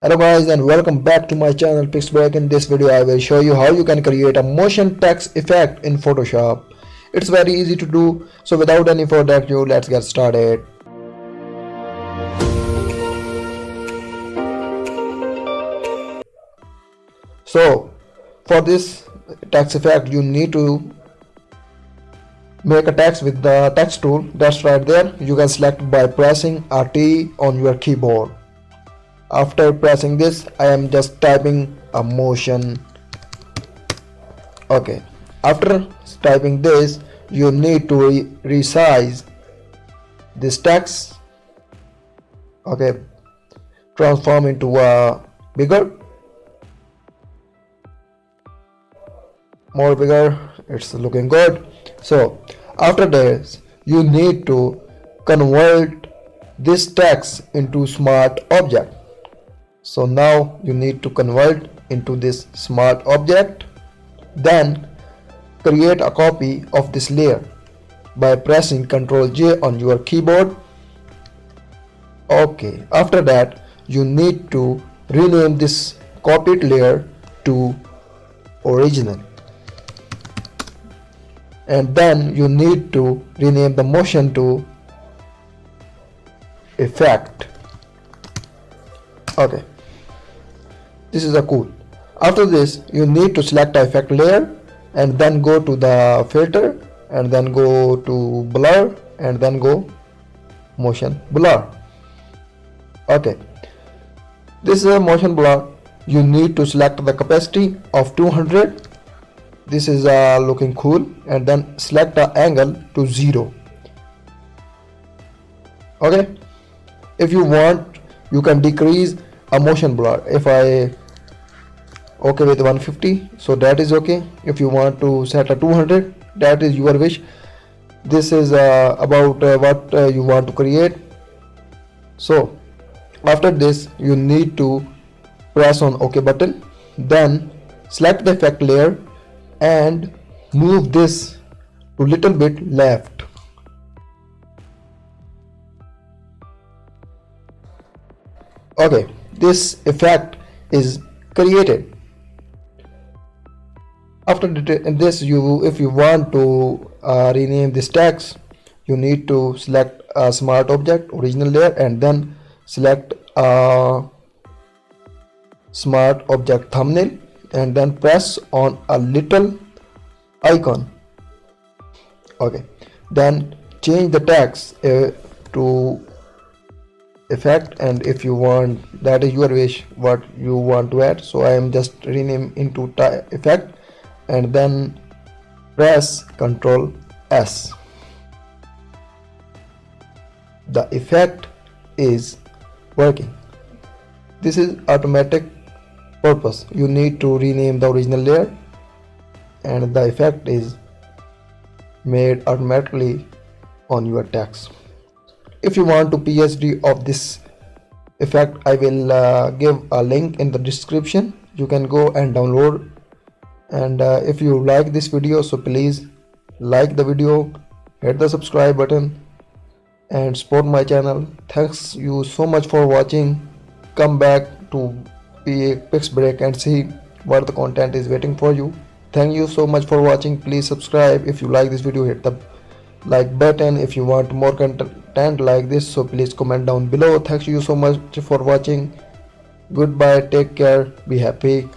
Hello guys and welcome back to my channel PixBreak. In this video I will show you how you can create a motion text effect in Photoshop. It's very easy to do, so without any further ado, let's get started. So for this text effect you need to make a text with the text tool. That's right there. You can select by pressing RT on your keyboard. After pressing this, I am just typing a motion. Okay, after typing this, you need to resize this text. Okay, transform into a more bigger. It's looking good. So after this, you need to convert this text into smart object. So now you need to convert into this smart object, then create a copy of this layer by pressing Ctrl J on your keyboard. Okay, after that you need to rename this copied layer to original, and then you need to rename the motion to effect. Okay, this is a cool. After this you need to select the effect layer and then go to the filter and then go to blur and then go motion blur. Okay, this is a motion blur. You need to select the capacity of 200. This is looking cool, and then select the angle to 0. Okay, if you want you can decrease a motion blur. If I okay with 150, so that is okay. If you want to set a 200, that is your wish. This is about what you want to create. So after this you need to press on OK button, then select the effect layer and move this to little bit left. Okay, this effect is created. After this, if you want to rename this text, you need to select a smart object original layer and then select a smart object thumbnail and then press on a little icon. Okay, then change the text to effect, and if you want, that is your wish what you want to add. So I am just rename into effect and then press Ctrl S. The effect is working. This is automatic purpose. You need to rename the original layer and the effect is made automatically on your text. If you want to PSD of this effect, I will give a link in the description. You can go and download. And if you like this video, so please like the video, hit the subscribe button and support my channel. Thanks you so much for watching. Come back to PixBreak and see what the content is waiting for you. Thank you so much for watching. Please subscribe. If you like this video, hit the like button. If you want more content like this, so please comment down below. Thanks you so much for watching. Goodbye, take care, be happy.